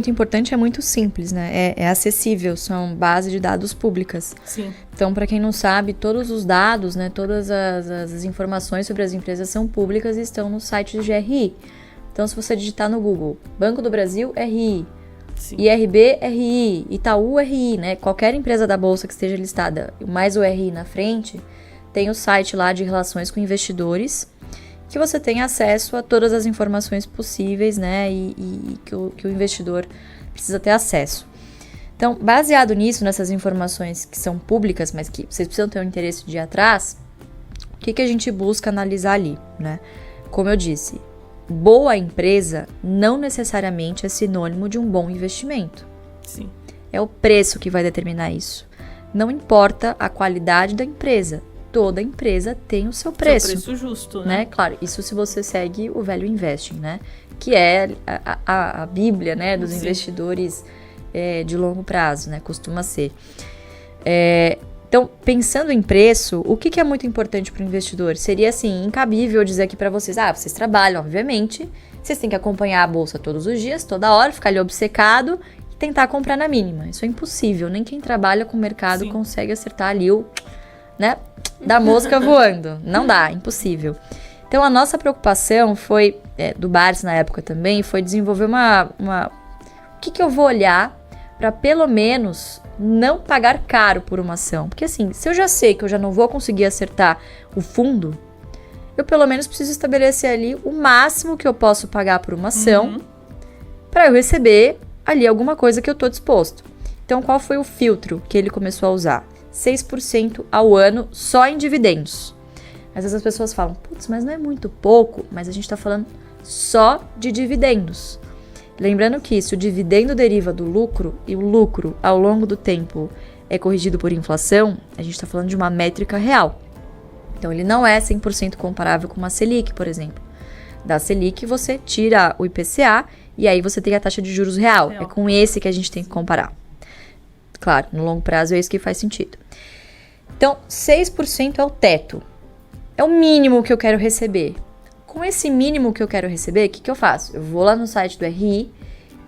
Muito importante, é muito simples, né? É acessível, são bases de dados públicas. Sim. Então, para quem não sabe, todos os dados, né, todas as informações sobre as empresas são públicas e estão no site do GRI. Então, se você digitar no Google, Banco do Brasil, RI, Sim. IRB, RI, Itaú, RI, né? Qualquer empresa da Bolsa que esteja listada, mais o RI na frente, tem o site lá de relações com investidores, que você tem acesso a todas as informações possíveis, né, e que o investidor precisa ter acesso. Então, baseado nisso, nessas informações que são públicas, mas que vocês precisam ter o interesse de ir atrás, o que a gente busca analisar ali, né? Como eu disse, boa empresa não necessariamente é sinônimo de um bom investimento. Sim. É o preço que vai determinar isso. Não importa a qualidade da empresa. Toda empresa tem o seu preço. Seu preço justo, né? Claro, isso se você segue o Value Investing, né? Que é a bíblia, né, dos investidores de longo prazo, né? Costuma ser. Então, pensando em preço, o que é muito importante para o investidor? Seria, assim, incabível dizer aqui para vocês, vocês trabalham, obviamente, vocês têm que acompanhar a bolsa todos os dias, toda hora, ficar ali obcecado e tentar comprar na mínima. Isso é impossível, nem quem trabalha com o mercado consegue acertar ali né, da mosca voando. Não dá, impossível. Então, a nossa preocupação foi, do Barsi na época também, foi desenvolver o que eu vou olhar para pelo menos não pagar caro por uma ação. Porque assim, se eu já sei que eu já não vou conseguir acertar o fundo, eu pelo menos preciso estabelecer ali o máximo que eu posso pagar por uma ação para eu receber ali alguma coisa que eu estou disposto. Então, qual foi o filtro que ele começou a usar? 6% ao ano só em dividendos. Às vezes as pessoas falam, putz, mas não é muito pouco, mas a gente está falando só de dividendos. Lembrando que se o dividendo deriva do lucro e o lucro ao longo do tempo é corrigido por inflação, a gente está falando de uma métrica real. Então ele não é 100% comparável com uma Selic, por exemplo. Da Selic você tira o IPCA e aí você tem a taxa de juros real. É com esse que a gente tem que comparar. Claro, no longo prazo é isso que faz sentido. Então, 6% é o teto. É o mínimo que eu quero receber. Com esse mínimo que eu quero receber, o que eu faço? Eu vou lá no site do RI,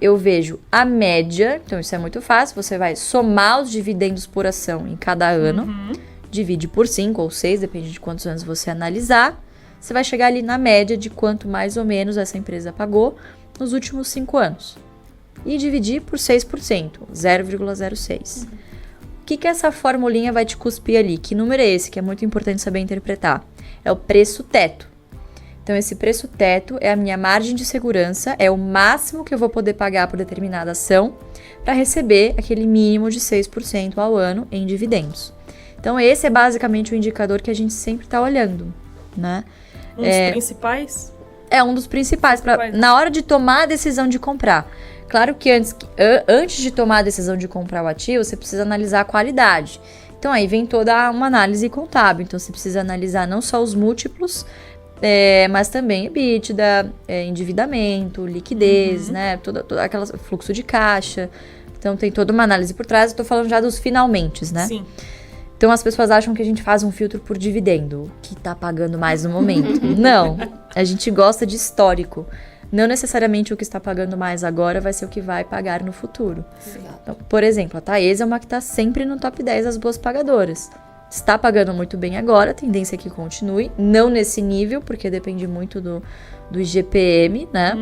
eu vejo a média, então isso é muito fácil, você vai somar os dividendos por ação em cada ano, divide por 5 ou 6, depende de quantos anos você analisar, você vai chegar ali na média de quanto mais ou menos essa empresa pagou nos últimos 5 anos. E dividir por 6%, 0,06. O que essa formulinha vai te cuspir ali? Que número é esse? Que é muito importante saber interpretar. É o preço teto. Então, esse preço teto é a minha margem de segurança, é o máximo que eu vou poder pagar por determinada ação para receber aquele mínimo de 6% ao ano em dividendos. Então, esse é basicamente o indicador que a gente sempre está olhando, né? Um dos principais? É um dos principais, na hora de tomar a decisão de comprar. Claro que antes de tomar a decisão de comprar o ativo, você precisa analisar a qualidade. Então, aí vem toda uma análise contábil. Então, você precisa analisar não só os múltiplos, mas também EBITDA, endividamento, liquidez, né? Todo aquele fluxo de caixa. Então, tem toda uma análise por trás. Eu tô falando já dos finalmentes, né? Sim. Então, as pessoas acham que a gente faz um filtro por dividendo, que tá pagando mais no momento. Não, a gente gosta de histórico. Não necessariamente o que está pagando mais agora vai ser o que vai pagar no futuro. Então, por exemplo, a Taesa é uma que está sempre no top 10 das boas pagadoras. Está pagando muito bem agora, a tendência é que continue. Não nesse nível, porque depende muito do IGPM, né?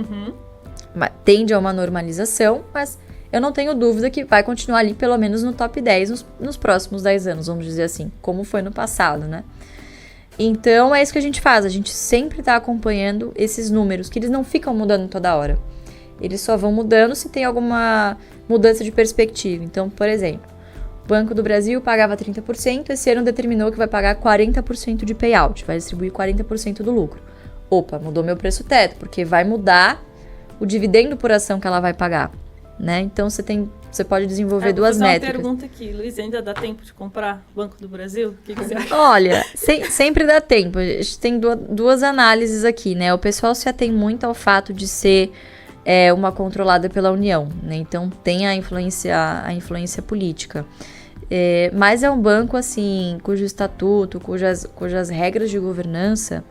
Tende a uma normalização, mas eu não tenho dúvida que vai continuar ali pelo menos no top 10 nos próximos 10 anos, vamos dizer assim. Como foi no passado, né? Então, é isso que a gente faz. A gente sempre está acompanhando esses números, que eles não ficam mudando toda hora. Eles só vão mudando se tem alguma mudança de perspectiva. Então, por exemplo, o Banco do Brasil pagava 30%, esse ano determinou que vai pagar 40% de payout, vai distribuir 40% do lucro. Opa, mudou meu preço teto, porque vai mudar o dividendo por ação que ela vai pagar, né? Então, você pode desenvolver duas métricas. Vou fazer uma pergunta aqui, Luiz, ainda dá tempo de comprar Banco do Brasil? O que você acha? Olha, sempre dá tempo. A gente tem duas análises aqui, né? O pessoal se atém muito ao fato de ser uma controlada pela União, né? Então, tem a influência política. Mas é um banco, assim, cujo estatuto, cujas regras de governança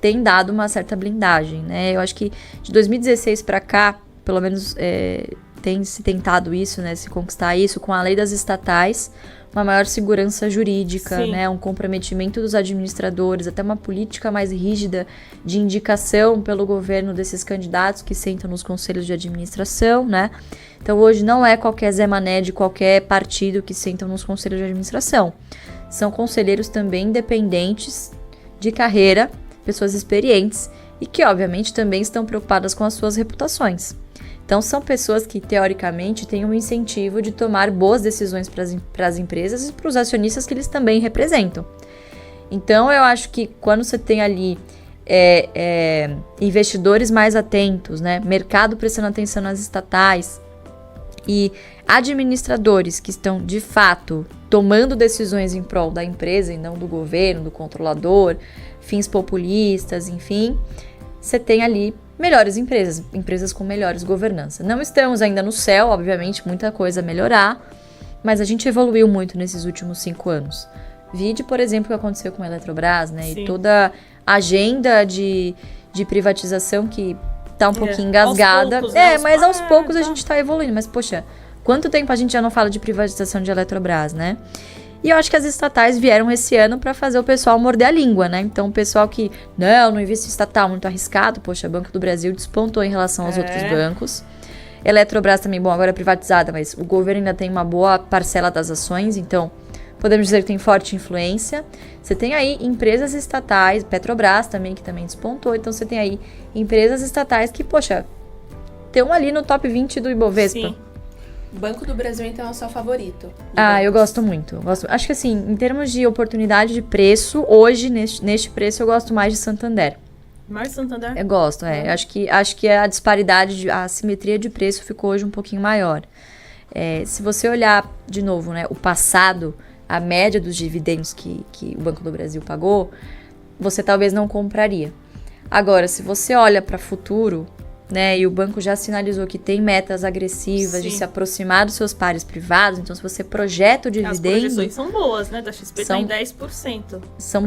têm dado uma certa blindagem, né? Eu acho que de 2016 para cá, pelo menos tem se tentado isso, né, se conquistar isso com a lei das estatais, uma maior segurança jurídica, né, um comprometimento dos administradores, até uma política mais rígida de indicação pelo governo desses candidatos que sentam nos conselhos de administração, né. Então hoje não é qualquer Zé Mané de qualquer partido que sentam nos conselhos de administração. São conselheiros também independentes, de carreira, pessoas experientes e que obviamente também estão preocupadas com as suas reputações. Então são pessoas que teoricamente têm um incentivo de tomar boas decisões para as empresas e para os acionistas que eles também representam. Então eu acho que quando você tem ali investidores mais atentos, né, mercado prestando atenção nas estatais e administradores que estão de fato tomando decisões em prol da empresa e não do governo, do controlador, fins populistas, enfim, você tem ali melhores empresas com melhores governança. Não estamos ainda no céu, obviamente, muita coisa a melhorar, mas a gente evoluiu muito nesses últimos 5 anos. Vide, por exemplo, o que aconteceu com a Eletrobras, né? Sim. E toda a agenda de privatização que tá um pouquinho engasgada. Poucos, mas aos poucos a gente tá evoluindo. Mas, poxa, quanto tempo a gente já não fala de privatização de Eletrobras, né? E eu acho que as estatais vieram esse ano para fazer o pessoal morder a língua, né? Então, o pessoal que, não investe em estatal, muito arriscado. Poxa, Banco do Brasil despontou em relação aos outros bancos. Eletrobras também, bom, agora é privatizada, mas o governo ainda tem uma boa parcela das ações, então podemos dizer que tem forte influência. Você tem aí empresas estatais, Petrobras também, que também despontou. Então, você tem aí empresas estatais que, poxa, estão ali no top 20 do Ibovespa. Sim. Banco do Brasil, então, é o seu favorito? Eu gosto muito. Acho que, assim, em termos de oportunidade de preço, hoje, neste preço, eu gosto mais de Santander. Mais Santander? Eu gosto, Acho que a disparidade, a assimetria de preço ficou hoje um pouquinho maior. Se você olhar, de novo, né, o passado, a média dos dividendos que o Banco do Brasil pagou, você talvez não compraria. Agora, se você olha para futuro, né, e o banco já sinalizou que tem metas agressivas de se aproximar dos seus pares privados, então se você projeta o dividendo... As projeções são boas, né? Da XP tá em 10%. São